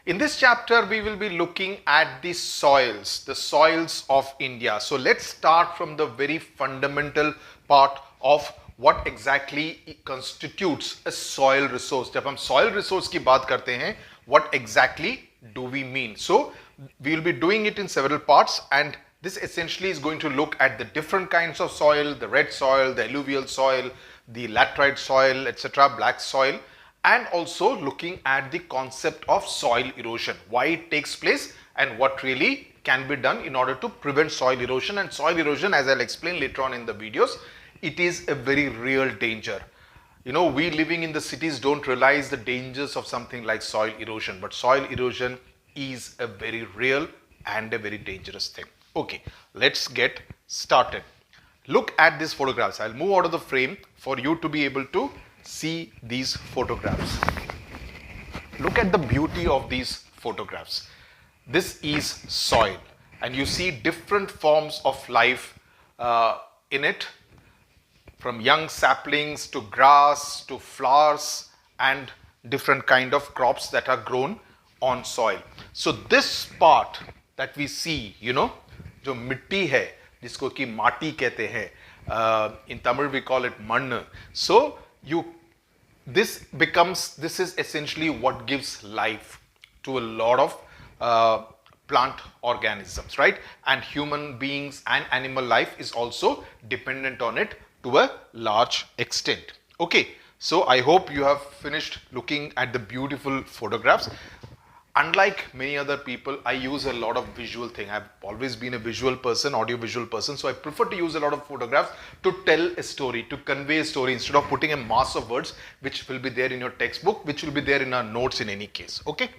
In this chapter, we will be looking at the soils of India. So let's start from the very fundamental part of what exactly constitutes a soil resource. जब हम soil resource की बात करते हैं, what exactly do we mean? So we will be doing it in several parts, and this essentially is going to look at the different kinds of soil, the red soil, the alluvial soil, the laterite soil, etc., black soil, and also looking at the concept of soil erosion, why it takes place and what really can be done in order to prevent soil erosion. And soil erosion, as I'll explain later on in the videos, it is a very real danger. You know, we living in the cities don't realize the dangers of something like soil erosion, but soil erosion is a very real and a very dangerous thing. Okay, let's get started. Look at these photographs. I'll move out of the frame for you to be able to see these photographs. Look at the beauty of these photographs. This is soil, and you see different forms of life in it, from young saplings to grass to flowers and different kind of crops that are grown on soil. So this part that we see, you know, जो मिट्टी है जिसको कि माटी कहते हैं, in Tamil we call it mannu. So this is essentially what gives life to a lot of plant organisms, right? And human beings and animal life is also dependent on it to a large extent. Okay, so I hope you have finished looking at the beautiful photographs. Unlike many other people, I use a lot of visual thing. I've always been a visual person, audio visual person. So I prefer to use a lot of photographs to tell a story, to convey a story, instead of putting a mass of words which will be there in your textbook, which will be there in our notes in any case. Okay.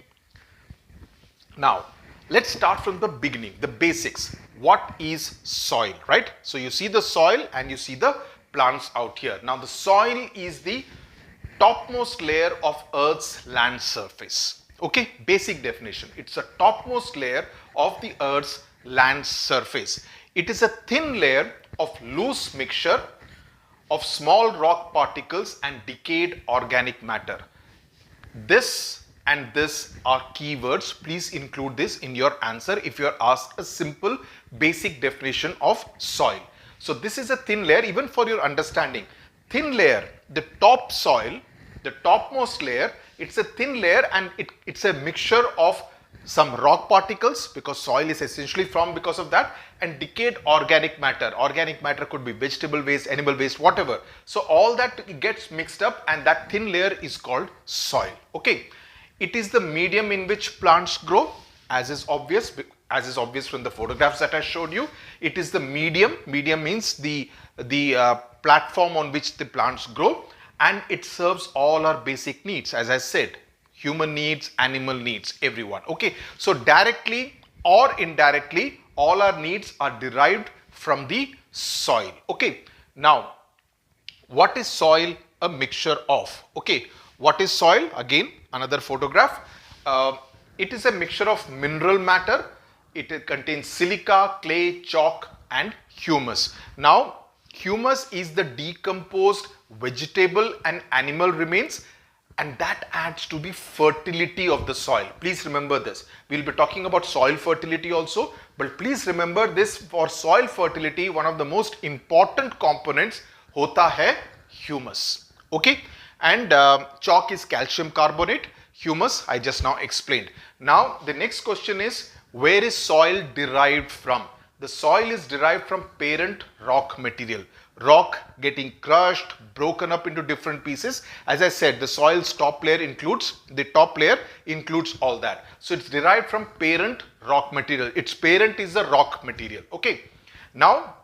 Now, let's start from the beginning, the basics. What is soil, right? So you see the soil and you see the plants out here. Now the soil is the topmost layer of Earth's land surface. Okay, basic definition. It's a topmost layer of the Earth's land surface. It is a thin layer of loose mixture of small rock particles and decayed organic matter. This and this are keywords. Please include this in your answer if you are asked a simple basic definition of soil. So this is a thin layer, even for your understanding. Thin layer, the top soil, the topmost layer, it's a thin layer, and it's a mixture of some rock particles, because soil is essentially formed because of that, and decayed organic matter. Organic matter could be vegetable waste, animal waste, whatever. So all that gets mixed up, and that thin layer is called soil. Okay. It is the medium in which plants grow, as is obvious from the photographs that I showed you. It is the medium. Medium means the platform on which the plants grow, and it serves all our basic needs. As I said, human needs, animal needs, everyone. Okay, so directly or indirectly, all our needs are derived from the soil. Okay, now what is soil a mixture of? Okay, what is soil? Again, another photograph. It is a mixture of mineral matter. It contains silica, clay, chalk and humus. Now, humus is the decomposed vegetable and animal remains, and that adds to the fertility of the soil. Please remember this. We'll be talking about soil fertility also, but please remember this: for soil fertility, one of the most important components hota hai humus. Okay, and chalk is calcium carbonate, humus I just now explained. Now the next question is, where is soil derived from? The soil is derived from parent rock material. Rock getting crushed, broken up into different pieces. As I said, the soil's top layer includes all that. So it's derived from parent rock material. Its parent is the rock material. Okay. Now,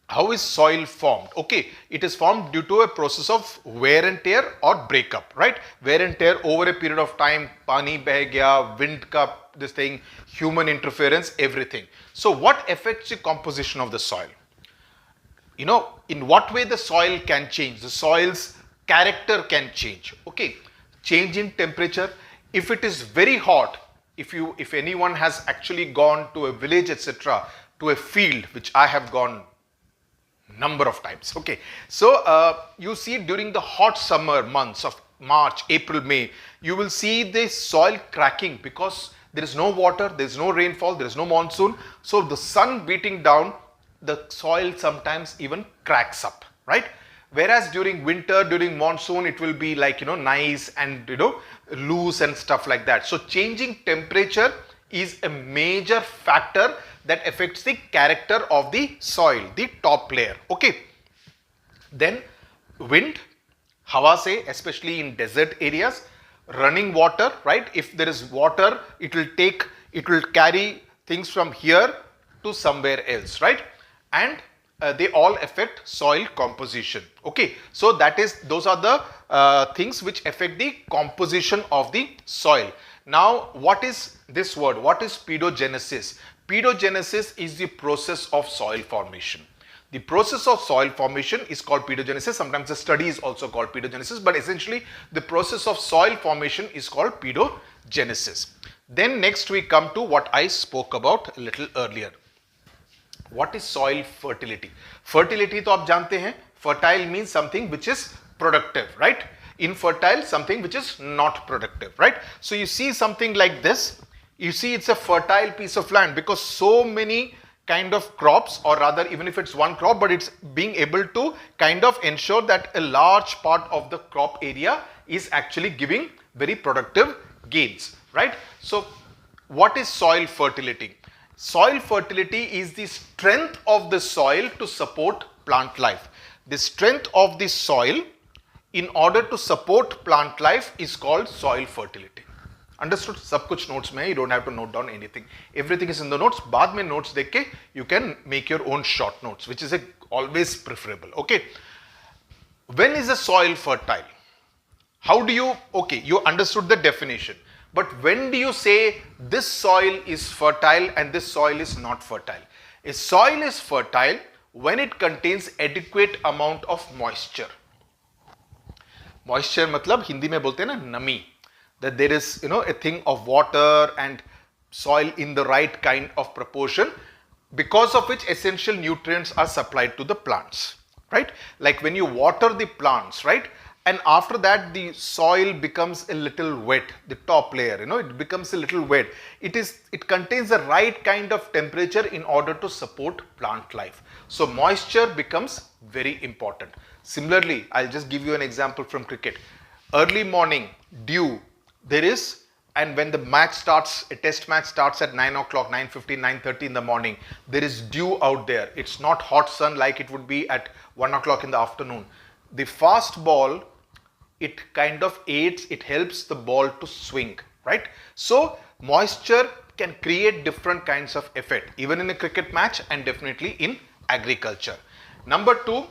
how is soil formed? Okay, it is formed due to a process of wear and tear or breakup, right? Wear and tear over a period of time, pani beh gaya, wind ka this thing, human interference, everything. So what affects the composition of the soil? You know, in what way the soil can change? The soil's character can change. Okay, change in temperature. If it is very hot, if anyone has actually gone to a village, etc., to a field, which I have gone number of times. Okay, so you see during the hot summer months of March, April, May, you will see the soil cracking because there is no water, there is no rainfall, there is no monsoon. So the sun beating down, the soil sometimes even cracks up, right? Whereas during winter, during monsoon, it will be like, nice and, loose and stuff like that. So changing temperature is a major factor that affects the character of the soil, the top layer. Okay. Then wind, hawa se, especially in desert areas, running water, right? If there is water, it will carry things from here to somewhere else, right? And they all affect soil composition. Okay, so those are the things which affect the composition of the soil. Now, what is this word? What is pedogenesis? Pedogenesis is the process of soil formation. The process of soil formation is called pedogenesis. Sometimes the study is also called pedogenesis, but essentially the process of soil formation is called pedogenesis. Then next we come to what I spoke about a little earlier. What is soil fertility? Fertility to aap jante hain, fertile means something which is productive, right? Infertile, something which is not productive, right? So you see something like this, you see it's a fertile piece of land because so many kind of crops, or rather even if it's one crop, but it's being able to kind of ensure that a large part of the crop area is actually giving very productive gains, right? So what is soil fertility? Soil fertility is the strength of the soil to support plant life. The strength of the soil in order to support plant life is called soil fertility. Understood? Sab kuch notes mein hai, you don't have to note down anything. Everything is in the notes. Baad mein notes dekh ke you can make your own short notes, which is always preferable. Okay. When is a soil fertile? How do you, okay, you understood the definition. But when do you say this soil is fertile and this soil is not fertile? A soil is fertile when it contains adequate amount of moisture. Moisture matlab Hindi mein bolte hain na nami. That there is, a thing of water and soil in the right kind of proportion, because of which essential nutrients are supplied to the plants, right? Like when you water the plants, right? And after that the soil becomes a little wet, the top layer, it becomes a little wet. It contains the right kind of temperature in order to support plant life. So moisture becomes very important. Similarly, I'll just give you an example from cricket. Early morning, dew, there is, and when the match starts, a test match starts at 9 o'clock, 9:15, 9:30 in the morning, there is dew out there. It's not hot sun like it would be at 1 o'clock in the afternoon. The fast ball, it kind of aids, it helps the ball to swing, right? So moisture can create different kinds of effect, even in a cricket match and definitely in agriculture. Number two,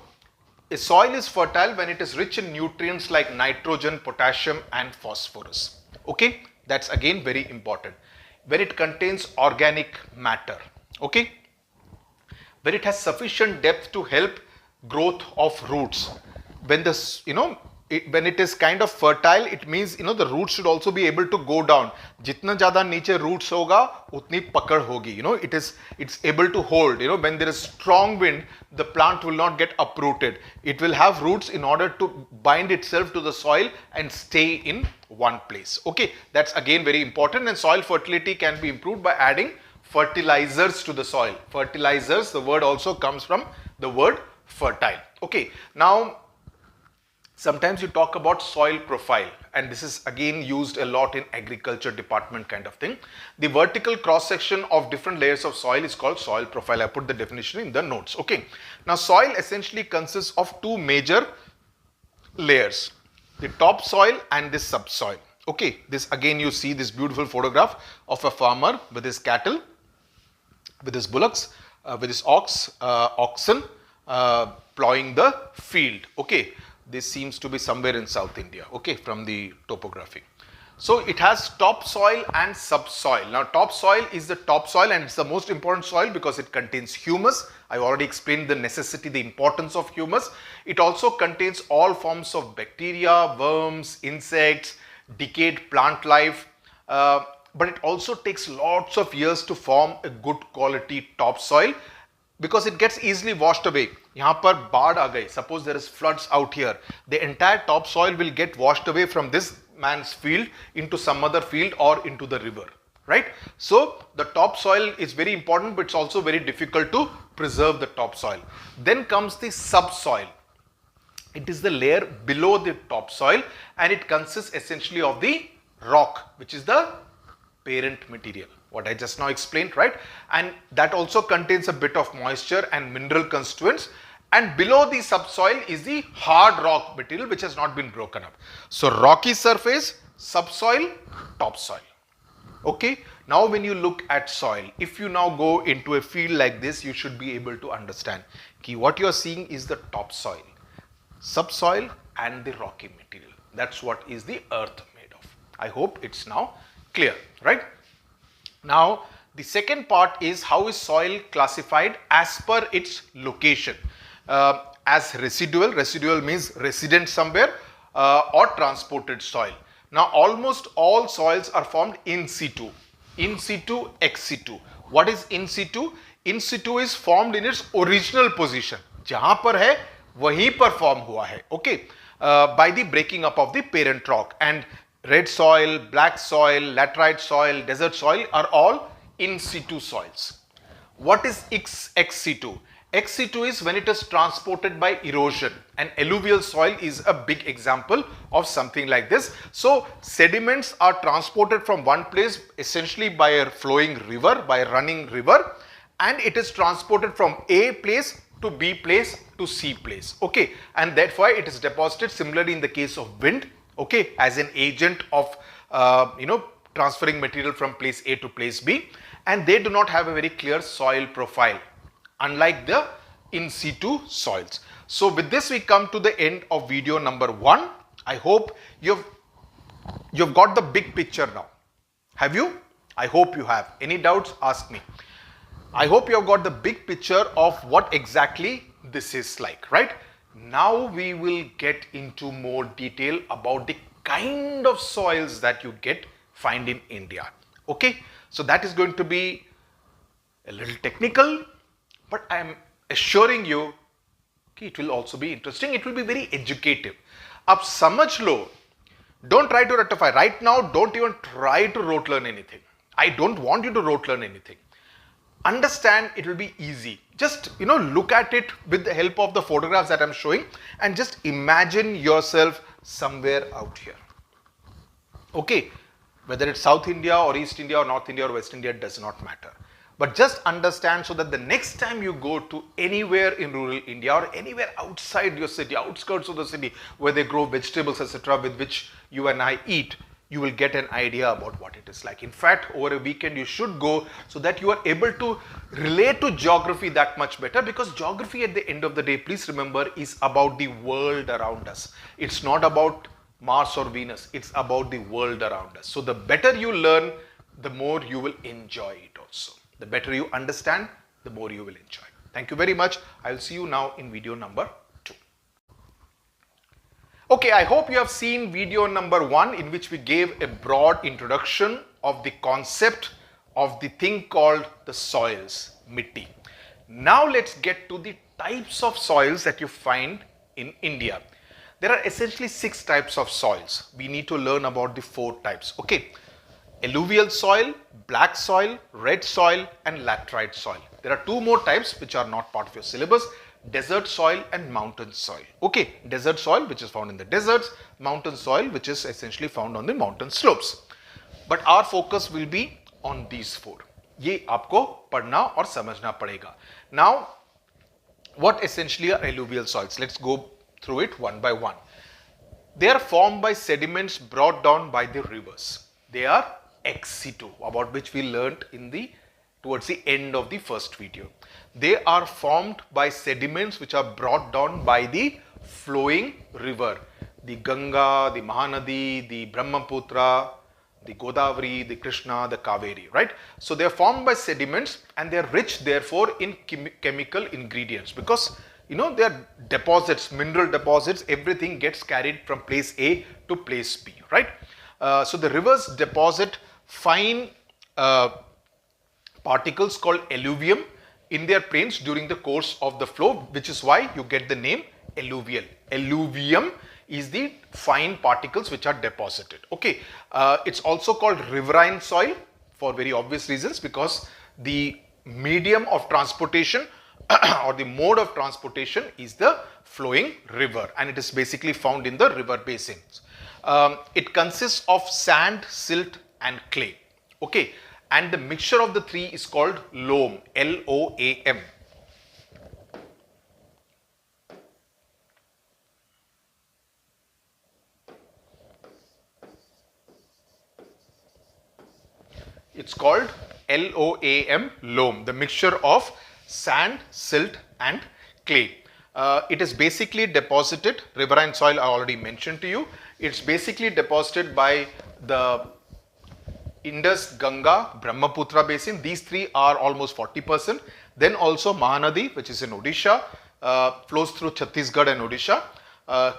a soil is fertile when it is rich in nutrients like nitrogen, potassium and phosphorus. Okay, that's again very important. When it contains organic matter, okay, when it has sufficient depth to help growth of roots. When this, when it is kind of fertile, it means, the roots should also be able to go down. Jitna zyada niche roots hoga, utni pakad hogi. It's able to hold. When there is strong wind, the plant will not get uprooted. It will have roots in order to bind itself to the soil and stay in one place. Okay, that's again very important. And soil fertility can be improved by adding fertilizers to the soil. Fertilizers, the word also comes from the word fertile. Okay, now sometimes you talk about soil profile, and this is again used a lot in agriculture department kind of thing. The vertical cross section of different layers of soil is called soil profile. I put the definition in the notes. Okay. Now soil essentially consists of two major layers, the top soil and the subsoil. Okay. This again you see this beautiful photograph of a farmer with his cattle, with his bullocks, with his oxen ploughing the field. Okay. This seems to be somewhere in South India, okay, from the topography. So it has topsoil and subsoil. Now topsoil is the topsoil and it's the most important soil because it contains humus. I've already explained the necessity, the importance of humus. It also contains all forms of bacteria, worms, insects, decayed plant life. But it also takes lots of years to form a good quality topsoil. because it gets easily washed away. यहाँ पर बाढ़ आ गई, suppose there is floods out here, the entire topsoil will get washed away from this man's field into some other field or into the river, right? So the topsoil is very important, but it's also very difficult to preserve the topsoil. Then comes the subsoil. It is the layer below the topsoil, and it consists essentially of the rock, which is the parent material, what I just now explained, right? And that also contains a bit of moisture and mineral constituents. And below the subsoil is the hard rock material which has not been broken up. So rocky surface, subsoil, topsoil. Okay, now when you look at soil, if you now go into a field like this, you should be able to understand कि what you are seeing is the topsoil, subsoil and the rocky material. That's what is the earth made of. I hope it's now clear, right? Now the second part is how is soil classified as per its location. As residual, residual means resident somewhere, or transported soil. Now almost all soils are formed in situ, ex situ. What is in situ? In situ is formed in its original position. जहां पर है वहीं पर form हुआ है, okay, by the breaking up of the parent rock. And red soil, black soil, laterite soil, desert soil are all in situ soils. What is ex situ? Ex situ is when it is transported by erosion, and alluvial soil is a big example of something like this. So sediments are transported from one place essentially by a flowing river, by a running river, and it is transported from A place to B place to C place, okay, and therefore it is deposited similarly in the case of wind, okay, as an agent of transferring material from place A to place B, and they do not have a very clear soil profile, unlike the in situ soils. So with this we come to the end of video number 1. I hope you've got the big picture now. Have you? I hope you have. Any doubts? Ask me. I hope you have got the big picture of what exactly this is like, right? Now we will get into more detail about the kind of soils that you find in India. Okay, so that is going to be a little technical, but I am assuring you it will also be interesting. It will be very educative. Ab samajh lo. Don't try to rectify. Right now, don't even try to rote learn anything. I don't want you to rote learn anything. Understand, it will be easy. Just look at it with the help of the photographs that I'm showing, and just imagine yourself somewhere out here. Okay, whether it's South India or East India or North India or West India, it does not matter. But just understand so that the next time you go to anywhere in rural India or anywhere outside your city, outskirts of the city, where they grow vegetables, etc., with which you and I eat, you will get an idea about what it is like. In fact, over a weekend you should go so that you are able to relate to geography that much better, because geography at the end of the day, please remember, is about the world around us. It's not about Mars or Venus, it's about the world around us. So the better you learn, the more you will enjoy it also. The better you understand, the more you will enjoy. Thank you very much. I will see you now in video number 2. Okay, I hope you have seen video number 1, in which we gave a broad introduction of the concept of the thing called the soils, mitti. Now let's get to the types of soils that you find in India. There are essentially 6 types of soils. We need to learn about the 4 types. Okay, alluvial soil, black soil, red soil, and laterite soil. There are 2 more types which are not part of your syllabus: desert soil and mountain soil. Okay, desert soil which is found in the deserts, mountain soil which is essentially found on the mountain slopes. But our focus will be on these 4. ये आपको पढ़ना और समझना पड़ेगा. Now, what essentially are alluvial soils? Let's go through it one by one. They are formed by sediments brought down by the rivers. They are ex situ, about which we learnt towards the end of the first video. They are formed by sediments which are brought down by the flowing river, the Ganga, the Mahanadi, the Brahmaputra, the Godavari, the Krishna, the Kaveri, right? So they are formed by sediments, and they are rich therefore in chemical ingredients, because they are deposits, mineral deposits. Everything gets carried from place A to place B, right? So the rivers deposit fine particles called alluvium, in their plains during the course of the flow, which is why you get the name alluvial. Alluvium is the fine particles which are deposited. Okay, it's also called riverine soil for very obvious reasons, because the medium of transportation or the mode of transportation is the flowing river, and it is basically found in the river basins. It consists of sand, silt and clay. Okay, and the mixture of the three is called loam, L-O-A-M. It's called LOAM, loam, the mixture of sand, silt and clay. It is basically deposited, riverine soil I already mentioned to you. It's basically deposited by the Indus, Ganga, Brahmaputra basin. These three are almost 40%. Then also Mahanadi, which is in Odisha, flows through Chhattisgarh and Odisha.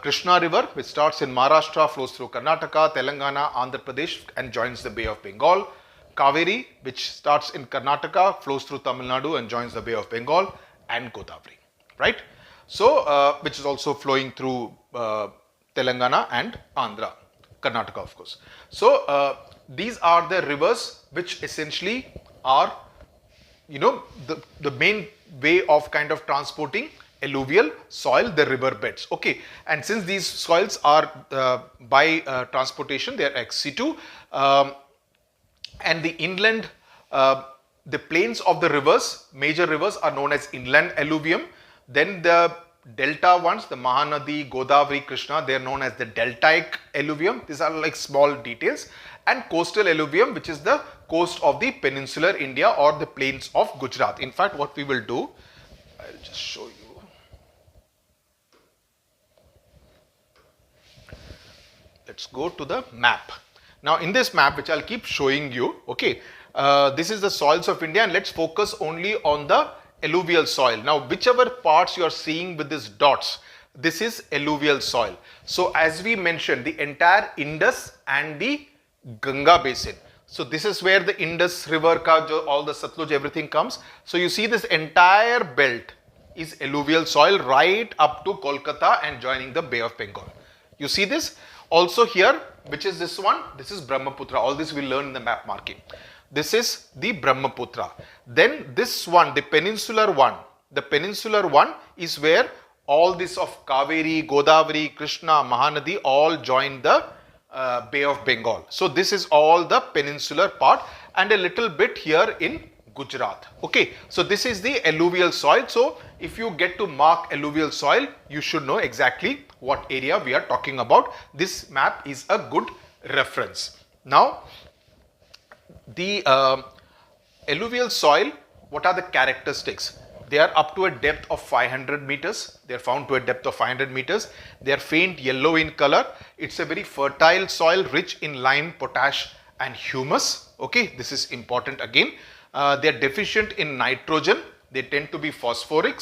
Krishna river, which starts in Maharashtra, flows through Karnataka, Telangana, Andhra Pradesh and joins the Bay of Bengal. Kaveri, which starts in Karnataka, flows through Tamil Nadu and joins the Bay of Bengal, and Godavari, right? So, which is also flowing through Telangana and Andhra, Karnataka of course. So, these are the rivers which essentially are, you know, the main way of kind of transporting alluvial soil, the river beds. Okay, and since these soils are by transportation, they are ex situ, and the inland, the plains of the rivers, major rivers are known as inland alluvium. Then the delta ones, the Mahanadi, Godavari, Krishna, they are known as the deltaic alluvium. These are like small details. And coastal alluvium, which is the coast of the peninsular India or the plains of Gujarat. In fact, what we will do, I'll just show you. Let's go to the map. Now, in this map, which I'll keep showing you, okay, this is the soils of India, and let's focus only on the alluvial soil. Now, whichever parts you are seeing with these dots, this is alluvial soil. So, as we mentioned, the entire Indus and the Ganga basin. So, this is where the Indus river, all the Satluj, everything comes. So, you see this entire belt is alluvial soil right up to Kolkata and joining the Bay of Bengal. You see this? Also here, which is this one? This is Brahmaputra. All this we learn in the map marking. This is the Brahmaputra. Then this one, the peninsular one. The peninsular one is where all this of Kaveri, Godavari, Krishna, Mahanadi all join the Bay of Bengal. So this is all the peninsular part and a little bit here in Gujarat. Okay, so this is the alluvial soil. So if you get to mark alluvial soil, you should know exactly what area we are talking about. This map is a good reference. Now, the alluvial soil, what are the characteristics? They are up to a depth of 500 meters. They are found to a depth of 500 meters. They are faint yellow in color. It's a very fertile soil, rich in lime, potash and humus. Okay, this is important again. They are deficient in nitrogen. They tend to be phosphoric,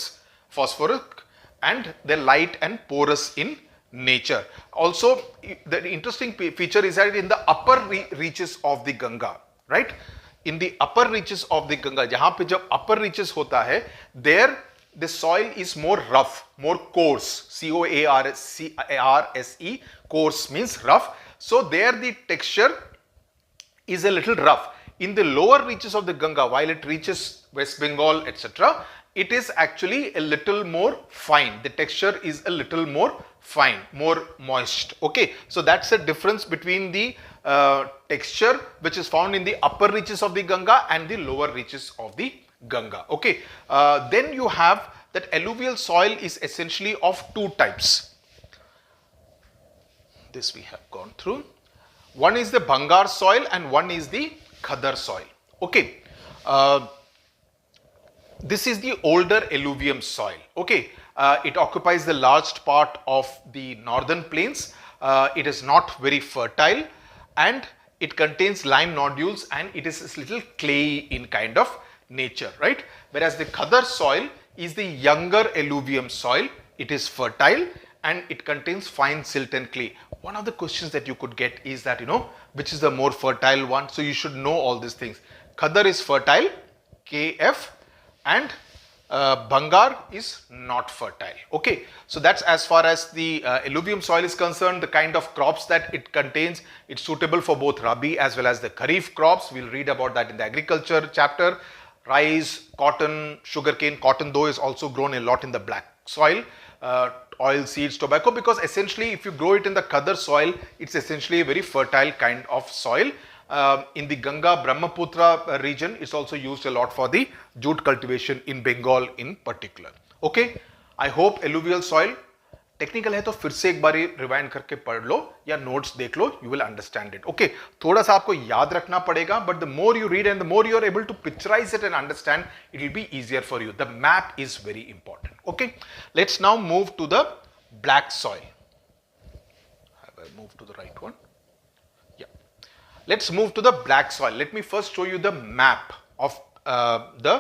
and they're light and porous in nature. Also, the interesting feature is that in the upper reaches of the Ganga, right? In the upper reaches of the Ganga, jahan pe jab upper reaches hota hai, there the soil is more rough, more coarse, C-O-A-R-S-E, coarse means rough. So there the texture is a little rough. In the lower reaches of the Ganga, while it reaches West Bengal, etc., it is actually a little more fine. The texture is a little more fine, more moist. Okay, so that's the difference between the texture which is found in the upper reaches of the Ganga and the lower reaches of the Ganga. Okay, then you have that alluvial soil is essentially of two types. This we have gone through. One is the Bhangar soil and one is the Khadar soil. Okay, this is the older alluvium soil. Okay, it occupies the large part of the northern plains. It is not very fertile and it contains lime nodules and it is a little clayey in kind of nature, right? Whereas the Khadar soil is the younger alluvium soil. It is fertile and it contains fine silt and clay. One of the questions that you could get is that, you know, which is the more fertile one? So you should know all these things. Khadar is fertile, KF, and Bhangar is not fertile. Okay, so that's as far as the alluvium soil is concerned. The kind of crops that it contains, it's suitable for both Rabi as well as the Kharif crops. We'll read about that in the agriculture chapter. Rice, cotton, sugarcane. Cotton though is also grown a lot in the black soil. Oil seeds, tobacco, because essentially if you grow it in the Khadar soil, it's essentially a very fertile kind of soil. In the Ganga Brahmaputra region, it's also used a lot for the jute cultivation in Bengal in particular. Okay, I hope alluvial soil technical है तो फिर से एक बारी rewind करके पढ़ लो या notes देख लो, you will understand it. Okay, थोड़ा सा आपको याद रखना पड़ेगा, but the more you read and the more you are able to picturise it and understand, it will be easier for you. The map is very important. Okay, let's now move to the black soil. Have I move to the right one? Let's move to the black soil. Let me first show you the map of the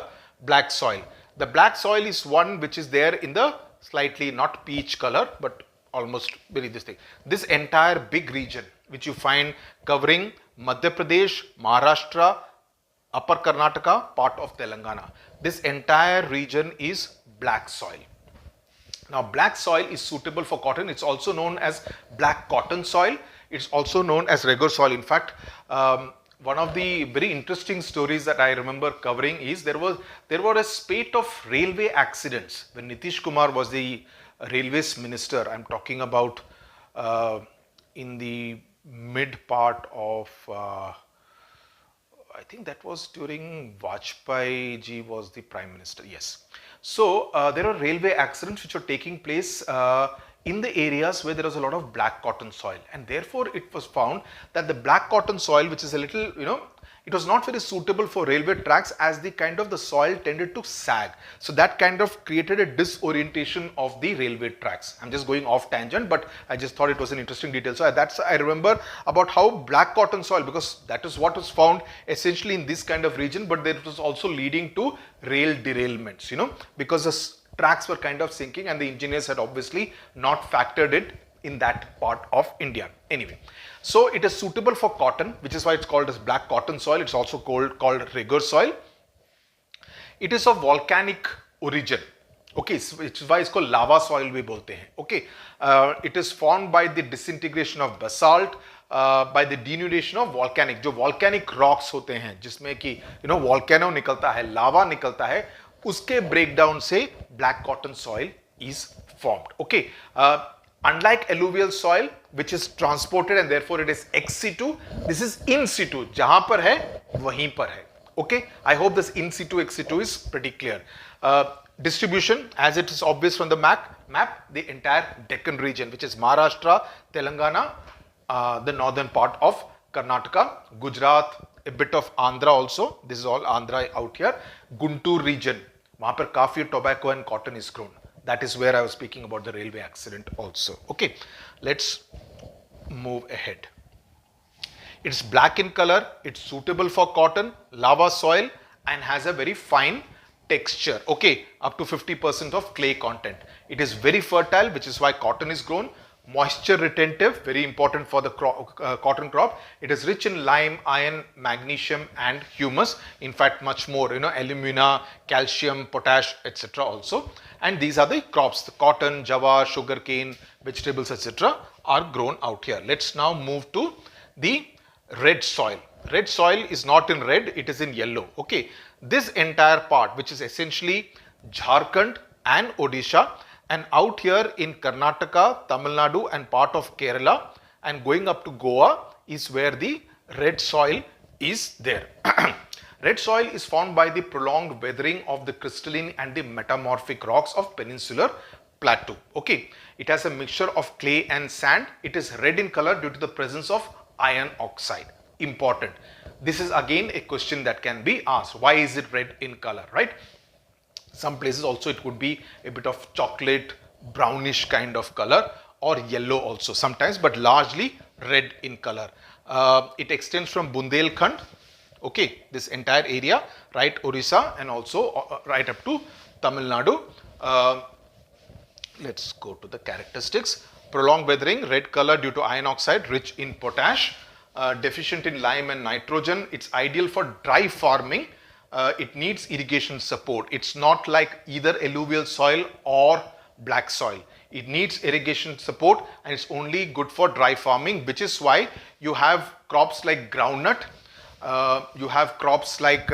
black soil. The black soil is one which is there in the slightly not peach color, but almost very this thing. This entire big region which you find covering Madhya Pradesh, Maharashtra, Upper Karnataka, part of Telangana. This entire region is black soil. Now, black soil is suitable for cotton. It's also known as black cotton soil. It's also known as regular soil. In fact, one of the very interesting stories that I remember covering is there were a spate of railway accidents when Nitish Kumar was the railways minister. I'm talking about in the mid part of I think that was during Vajpayee ji was the prime minister. Yes. So there are railway accidents which are taking place in the areas where there was a lot of black cotton soil, and therefore it was found that the black cotton soil, which is a little, it was not very suitable for railway tracks as the kind of the soil tended to sag. So that kind of created a disorientation of the railway tracks. I'm just going off tangent, but I just thought it was an interesting detail. So I remember about how black cotton soil, because that is what was found essentially in this kind of region, but it was also leading to rail derailments, because the tracks were kind of sinking and the engineers had obviously not factored it in that part of India. Anyway, so it is suitable for cotton, which is why it's called as black cotton soil. It's also called rigor soil. It is of volcanic origin. Okay, which is why it's called lava soil we bolte hain. Okay, it is formed by the disintegration of basalt, by the denudation of volcanic, जो volcanic rocks होते हैं जिसमें कि volcano निकलता है, lava निकलता है, उसके breakdown से black cotton soil is formed. Okay, unlike alluvial soil which is transported and therefore it is ex situ, this is in situ. जहां पर है वहीं पर है. Okay, I hope this in situ ex situ is pretty clear. Distribution, as it is obvious from the map, the entire Deccan region, which is Maharashtra, Telangana, the northern part of Karnataka, Gujarat, a bit of Andhra also. This is all Andhra out here. Guntur region, वहाँ पर काफी tobacco and cotton is grown. That is where I was speaking about the railway accident also. Okay, let's move ahead. It's black in color. It's suitable for cotton, lava soil, and has a very fine texture. Okay, up to 50% of clay content. It is very fertile, which is why cotton is grown. Moisture retentive, very important for the cotton crop. It is rich in lime, iron, magnesium and humus. In fact, much more, alumina, calcium, potash, etc. also. And these are the crops, the cotton, jawar, sugarcane, vegetables, etc. are grown out here. Let's now move to the red soil. Red soil is not in red, it is in yellow. Okay, this entire part, which is essentially Jharkhand and Odisha, and out here in Karnataka, Tamil Nadu and part of Kerala and going up to Goa is where the red soil is there. Red soil is formed by the prolonged weathering of the crystalline and the metamorphic rocks of peninsular plateau. Okay, it has a mixture of clay and sand. It is red in color due to the presence of iron oxide. Important. This is again a question that can be asked. Why is it red in color, right? Some places also it could be a bit of chocolate, brownish kind of color or yellow also sometimes, but largely red in color. It extends from Bundelkhand, okay, this entire area, right, Orissa and also right up to Tamil Nadu. Let's go to the characteristics. Prolonged weathering, red color due to iron oxide, rich in potash, deficient in lime and nitrogen. It's ideal for dry farming. it needs irrigation support. It's not like either alluvial soil or black soil. It needs irrigation support, and it's only good for dry farming, which is why you have crops like groundnut, you have crops like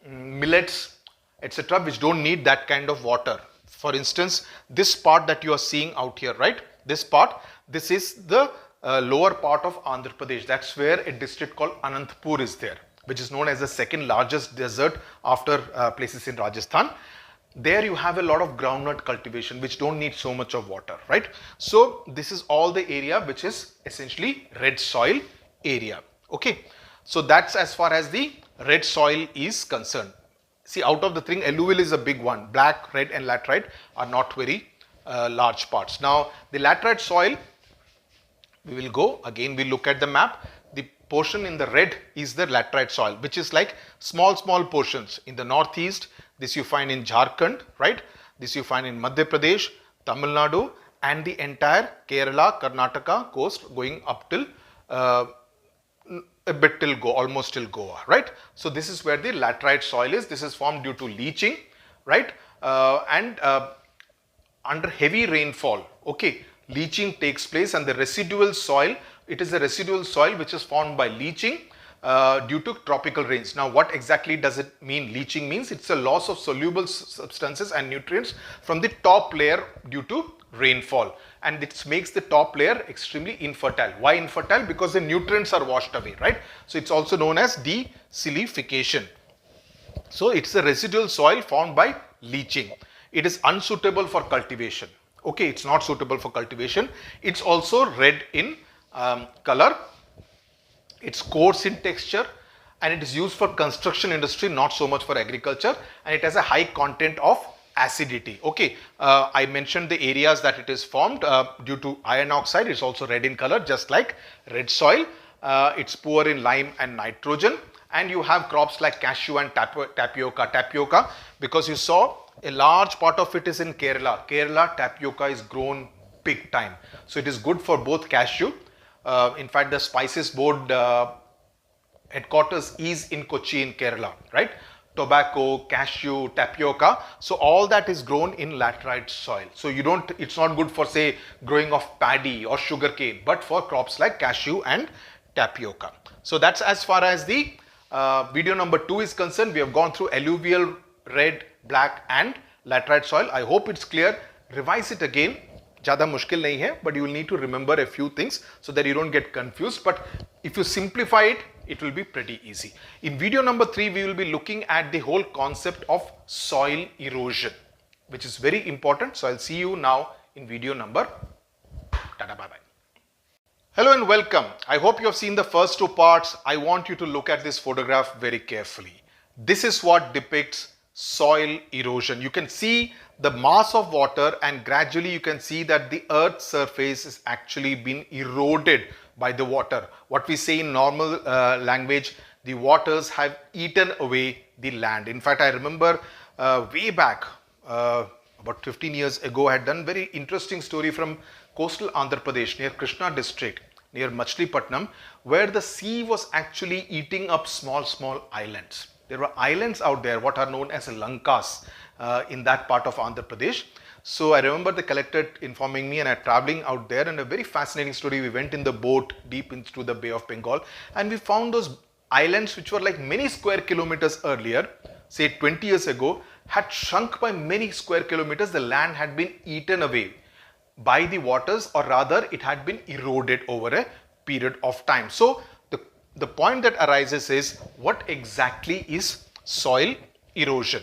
millets, etc., which don't need that kind of water. For instance, this part that you are seeing out here, right? This part, this is the lower part of Andhra Pradesh. That's where a district called Anantapur is there, which is known as the second largest desert after places in Rajasthan. There you have a lot of groundnut cultivation which don't need so much of water, right? So this is all the area which is essentially red soil area. Okay, so that's as far as the red soil is concerned. See, out of the three, alluvial is a big one. Black, red and laterite are not very large parts. Now the laterite soil, we will go again, we look at the map. The portion in the red is the laterite soil, which is like small portions in the northeast. This you find in Jharkhand, right? This you find in Madhya Pradesh, Tamil Nadu, and the entire Kerala, Karnataka coast going up till a bit till almost till Goa, right? So this is where the laterite soil is. This is formed due to leaching, right? Under heavy rainfall, okay, leaching takes place, and the residual soil, it is the residual soil which is formed by leaching due to tropical rains. Now, what exactly does it mean? Leaching means it's a loss of soluble substances and nutrients from the top layer due to rainfall, and it makes the top layer extremely infertile. Why infertile? Because the nutrients are washed away, right? So it's also known as desilification. So it's a residual soil formed by leaching. It is unsuitable for cultivation. Okay, it's not suitable for cultivation. It's also red in color. It's coarse in texture, and it is used for construction industry, not so much for agriculture, and it has a high content of acidity. Okay, I mentioned the areas that it is formed due to iron oxide. It's also red in color, just like red soil. It's poor in lime and nitrogen, and you have crops like cashew and tapioca, because you saw a large part of it is in Kerala. Kerala tapioca is grown big time, so it is good for both cashew. In fact, the Spices Board headquarters is in Kochi in Kerala, right? Tobacco, cashew, tapioca. So all that is grown in laterite soil. So it's not good for, say, growing of paddy or sugarcane, but for crops like cashew and tapioca. So that's as far as the video number 2 is concerned. We have gone through alluvial, red, black and laterite soil. I hope it's clear. Revise it again. Jada mushkil nahi hai, but you will need to remember a few things so that you don't get confused. But if you simplify it, it will be pretty easy. In video number 3, we will be looking at the whole concept of soil erosion, which is very important. So I'll see you now in video number. Tada, bye bye. Hello and welcome. I hope you have seen the first 2 parts. I want you to look at this photograph very carefully. This is what depicts soil erosion. You can see the mass of water, and gradually you can see that the earth's surface is actually been eroded by the water. What we say in normal language, the waters have eaten away the land. In fact, I remember way back about 15 years ago, I had done very interesting story from coastal Andhra Pradesh near Krishna district, near Machilipatnam, where the sea was actually eating up small islands. There were islands out there, what are known as Lankas, in that part of Andhra Pradesh. So I remember the collector informing me, and I traveling out there, and a very fascinating story. We went in the boat deep into the Bay of Bengal, and we found those islands which were like many square kilometers earlier, say 20 years ago, had shrunk by many square kilometers. The land had been eaten away by the waters, or rather it had been eroded over a period of time. So the point that arises is, what exactly is soil erosion?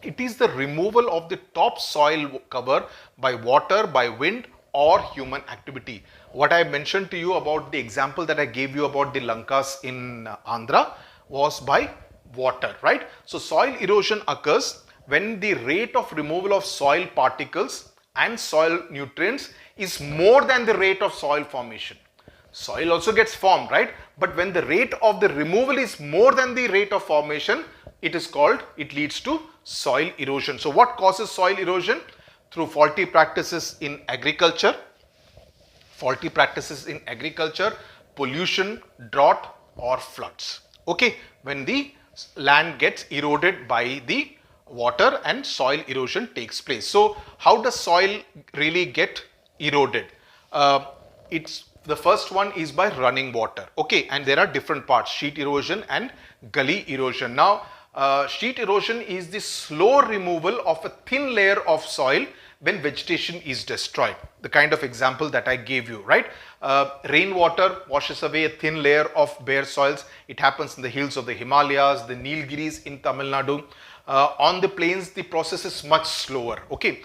It is the removal of the top soil cover by water, by wind or human activity. What I mentioned to you about the example that I gave you about the Lankas in Andhra was by water, right? So soil erosion occurs when the rate of removal of soil particles and soil nutrients is more than the rate of soil formation. Soil also gets formed, right? But when the rate of the removal is more than the rate of formation, it leads to soil erosion. So what causes soil erosion? Through faulty practices in agriculture, pollution, drought or floods. Okay, when the land gets eroded by the water and soil erosion takes place. So how does soil really get eroded? It's the first one is by running water. Okay, and there are different parts: sheet erosion and gully erosion. Now sheet erosion is the slow removal of a thin layer of soil when vegetation is destroyed. The kind of example that I gave you, right? Rainwater washes away a thin layer of bare soils. It happens in the hills of the Himalayas, the Nilgiris in Tamil Nadu. On the plains, the process is much slower. Okay.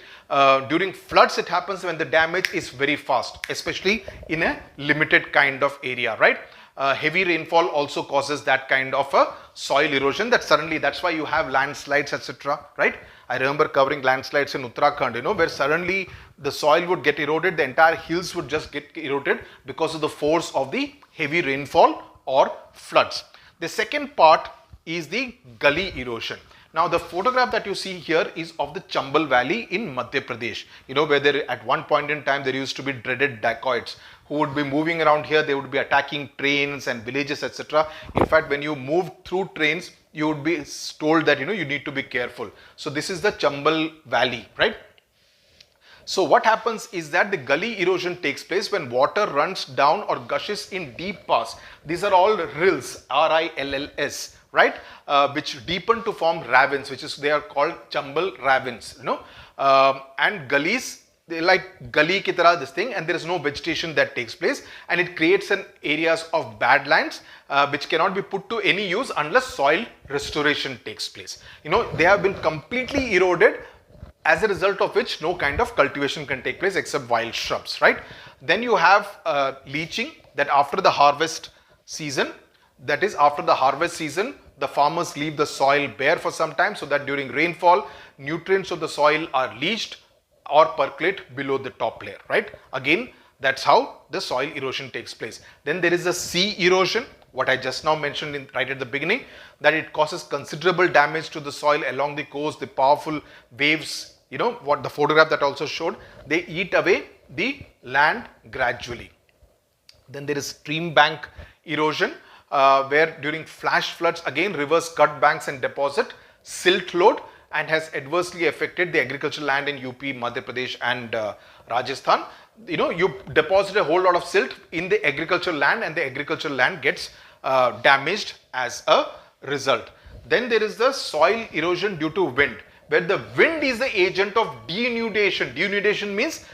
During floods, it happens when the damage is very fast, especially in a limited kind of area, right? Heavy rainfall also causes that kind of a soil erosion that suddenly, that's why you have landslides, etc., right? I remember covering landslides in Uttarakhand, where suddenly the soil would get eroded, the entire hills would just get eroded because of the force of the heavy rainfall or floods. The second part is the gully erosion. Now the photograph that you see here is of the Chambal Valley in Madhya Pradesh, where there, at one point in time there used to be dreaded dacoits who would be moving around here. They would be attacking trains and villages, etc. In fact, when you move through trains, you would be told that you need to be careful. So this is the Chambal Valley, right? So what happens is that the gully erosion takes place when water runs down or gushes in deep paths. These are all rills, R-I-L-L-S, right? Which deepen to form ravines, they are called Chambal ravines, and gullies, they like gully ki tarah this thing, and there is no vegetation that takes place, and it creates an areas of badlands which cannot be put to any use unless soil restoration takes place. They have been completely eroded, as a result of which no kind of cultivation can take place except wild shrubs, right? Then you have leaching, that after the harvest season, the farmers leave the soil bare for some time so that during rainfall, nutrients of the soil are leached or percolate below the top layer, right? Again, that's how the soil erosion takes place. Then there is a sea erosion, what I just now mentioned right at the beginning, that it causes considerable damage to the soil along the coast. The powerful waves, what the photograph that also showed, they eat away the land gradually. Then there is stream bank erosion, where during flash floods, again rivers cut banks and deposit silt load, and has adversely affected the agricultural land in UP, Madhya Pradesh and Rajasthan. You deposit a whole lot of silt in the agricultural land, and the agricultural land gets damaged as a result. Then there is the soil erosion due to wind, where the wind is the agent of denudation. Denudation means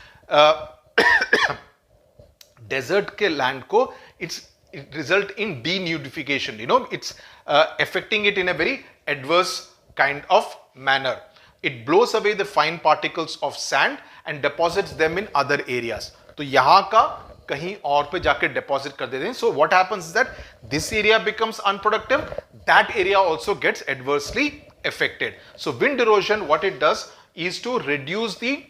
desert ke land ko, it result in denudification. It's affecting it in a very adverse kind of manner. It blows away the fine particles of sand and deposits them in other areas. तो यहाँ का कहीं और पे जाके deposit कर देते हैं. So what happens is that this area becomes unproductive, that area also gets adversely affected. So wind erosion, what it does is to reduce the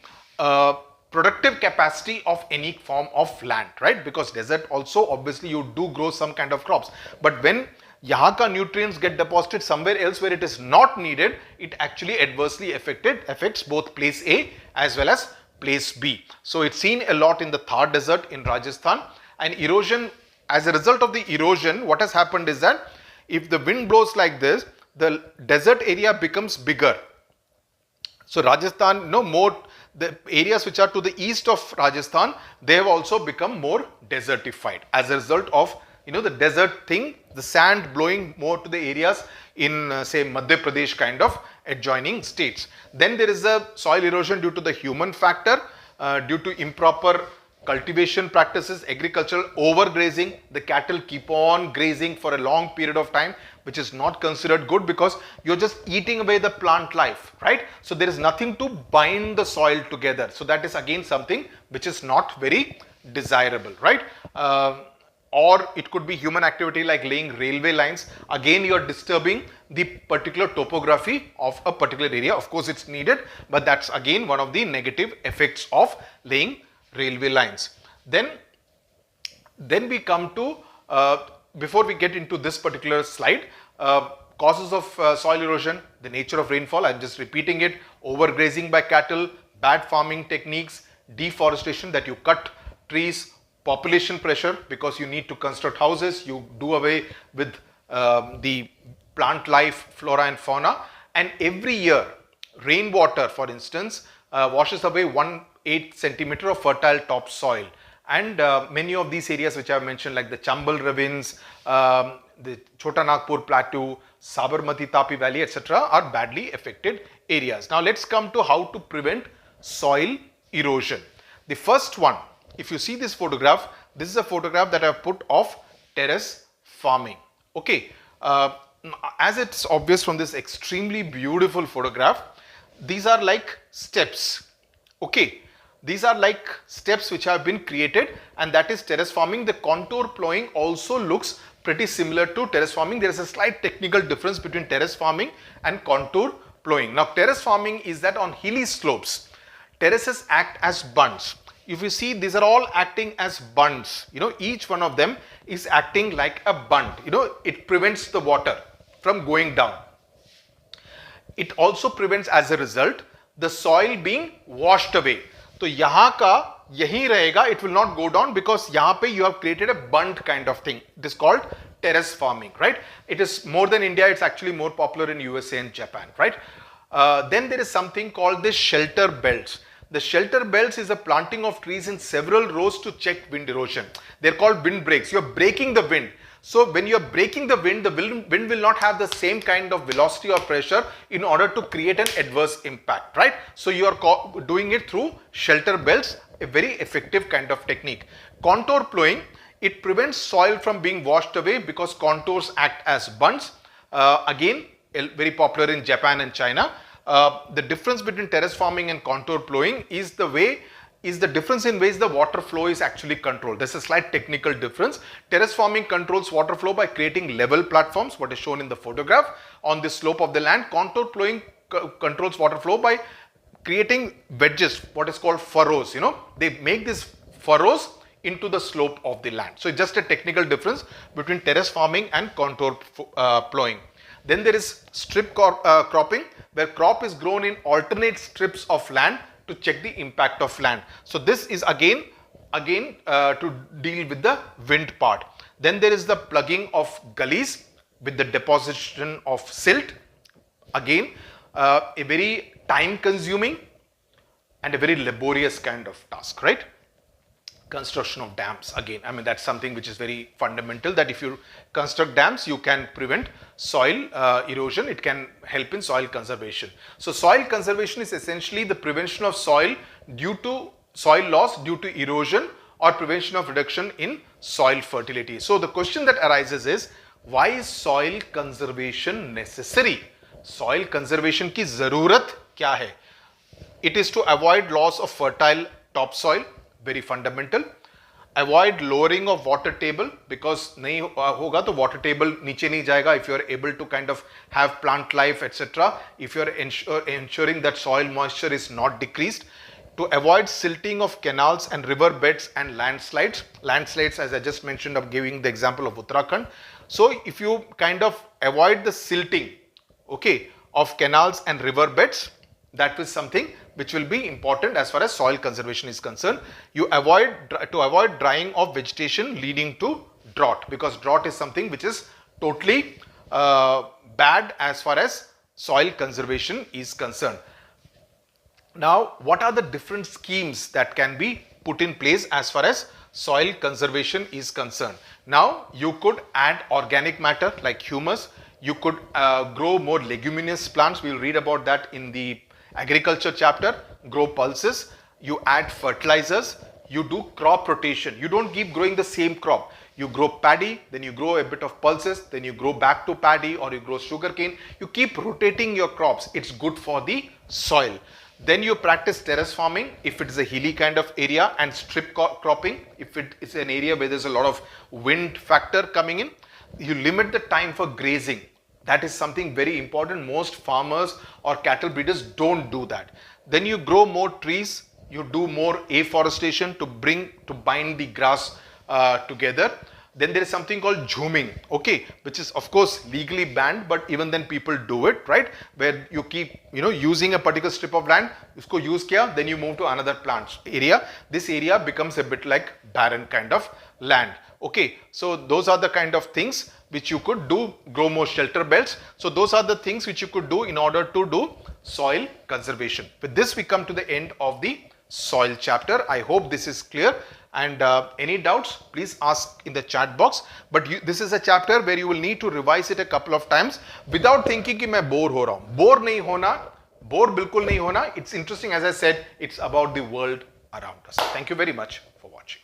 productive capacity of any form of land, right? Because desert also, obviously you do grow some kind of crops, but when यहाँ का nutrients get deposited somewhere else where it is not needed, it actually adversely affects both place A as well as place B. So it's seen a lot in the Thar desert in Rajasthan, and erosion, as a result of the erosion, what has happened is that if the wind blows like this, the desert area becomes bigger. So Rajasthan, the areas which are to the east of Rajasthan, they have also become more desertified as a result of the desert thing, the sand blowing more to the areas in say Madhya Pradesh kind of adjoining states. Then there is a soil erosion due to the human factor, due to improper cultivation practices, agricultural overgrazing. The cattle keep on grazing for a long period of time, which is not considered good because you're just eating away the plant life, right? So there is nothing to bind the soil together. So that is again something which is not very desirable, right? Or it could be human activity like laying railway lines. Again, you are disturbing the particular topography of a particular area. Of course, it's needed, but that's again one of the negative effects of laying railway lines. Then we come to, before we get into this particular slide, causes of soil erosion, the nature of rainfall, I'm just repeating it: overgrazing by cattle, bad farming techniques, deforestation, that you cut trees, population pressure because you need to construct houses, you do away with the plant life, flora and fauna, and every year rainwater, for instance, washes away 1/8 centimeter of fertile topsoil. And many of these areas which I have mentioned, like the Chambal ravines, the Chota Nagpur plateau, Sabarmati Tapi Valley, etc., are badly affected areas. Now let's come to how to prevent soil erosion. The first one, if you see this photograph, this is a photograph that I have put of terrace farming. Okay, as it's obvious from this extremely beautiful photograph, these are like steps. Okay, these are like steps which have been created, and that is terrace farming. The contour ploughing also looks pretty similar to terrace farming. There is a slight technical difference between terrace farming and contour ploughing. Now, terrace farming is that on hilly slopes, terraces act as bunds. If you see, these are all acting as bunds. You know, each one of them is acting like a bund. You know, it prevents the water from going down. It also prevents, as a result, the soil being washed away. So, yahan ka yahi rahega, it will not go down, because yahan pe you have created a bund kind of thing. It is called terrace farming, right? It is more than India, it's actually more popular in USA and Japan, right? Then there is something called the shelter belts. The shelter belts is a planting of trees in several rows to check wind erosion. They're called wind breaks. You're breaking the wind. So when you're breaking the wind will not have the same kind of velocity or pressure in order to create an adverse impact, right? So you are doing it through shelter belts, a very effective kind of technique. Contour ploughing, it prevents soil from being washed away because contours act as bunds. Again, very popular in Japan and China. The difference between terrace farming and contour ploughing is the difference in ways the water flow is actually controlled. There's a slight technical difference. Terrace farming controls water flow by creating level platforms, what is shown in the photograph, on the slope of the land. Contour ploughing controls water flow by creating wedges, what is called furrows. You know, they make these furrows into the slope of the land. So it's just a technical difference between terrace farming and contour ploughing. Then there is strip cropping, where crop is grown in alternate strips of land to check the impact of land. So this is again to deal with the wind part. Then there is the plugging of gullies with the deposition of silt. Again, a very time consuming and a very laborious kind of task, right? Construction of dams, again, I mean, that's something which is very fundamental, that if you construct dams, you can prevent soil erosion. It can help in soil conservation. So soil conservation is essentially the prevention of soil loss due to erosion, or prevention of reduction in soil fertility. So the question that arises is, why is soil conservation necessary? Soil conservation ki zarurat kya hai? It is to avoid loss of fertile topsoil, very fundamental. Avoid lowering of water table, because nahi hoga to water table niche nahi jayega if you are able to kind of have plant life, etc. If you are ensuring that soil moisture is not decreased. To avoid silting of canals and river beds and landslides. Landslides, as I just mentioned, of giving the example of Uttarakhand. So if you kind of avoid the silting, okay, of canals and river beds, that is something which will be important as far as soil conservation is concerned. You avoid drying of vegetation leading to drought, because drought is something which is totally bad as far as soil conservation is concerned. Now, what are the different schemes that can be put in place as far as soil conservation is concerned? Now, you could add organic matter like humus. You could grow more leguminous plants. We will read about that in the agriculture chapter. Grow pulses. You add fertilizers. You do crop rotation. You don't keep growing the same crop. You grow paddy, then you grow a bit of pulses, then you grow back to paddy, or you grow sugarcane. You keep rotating your crops. It's good for the soil. Then you practice terrace farming if it is a hilly kind of area, and strip cropping if it is an area where there's a lot of wind factor coming in. You limit the time for grazing. That is something very important. Most farmers or cattle breeders don't do that. Then you grow more trees. You do more afforestation to bind the grass together. Then there is something called zooming, okay, which is of course legally banned, but even then people do it, right? Where you keep, using a particular strip of land, usko use kiya, then you move to another plant area. This area becomes a bit like barren kind of land, okay? So those are the kind of things which you could do, grow more shelter belts. So those are the things which you could do in order to do soil conservation. With this, we come to the end of the soil chapter. I hope this is clear, and any doubts, please ask in the chat box. But this is a chapter where you will need to revise it a couple of times without thinking कि मैं bore हो रहा हूँ. Bore नहीं होना, bore बिल्कुल नहीं होना. It's interesting, as I said, it's about the world around us. Thank you very much for watching.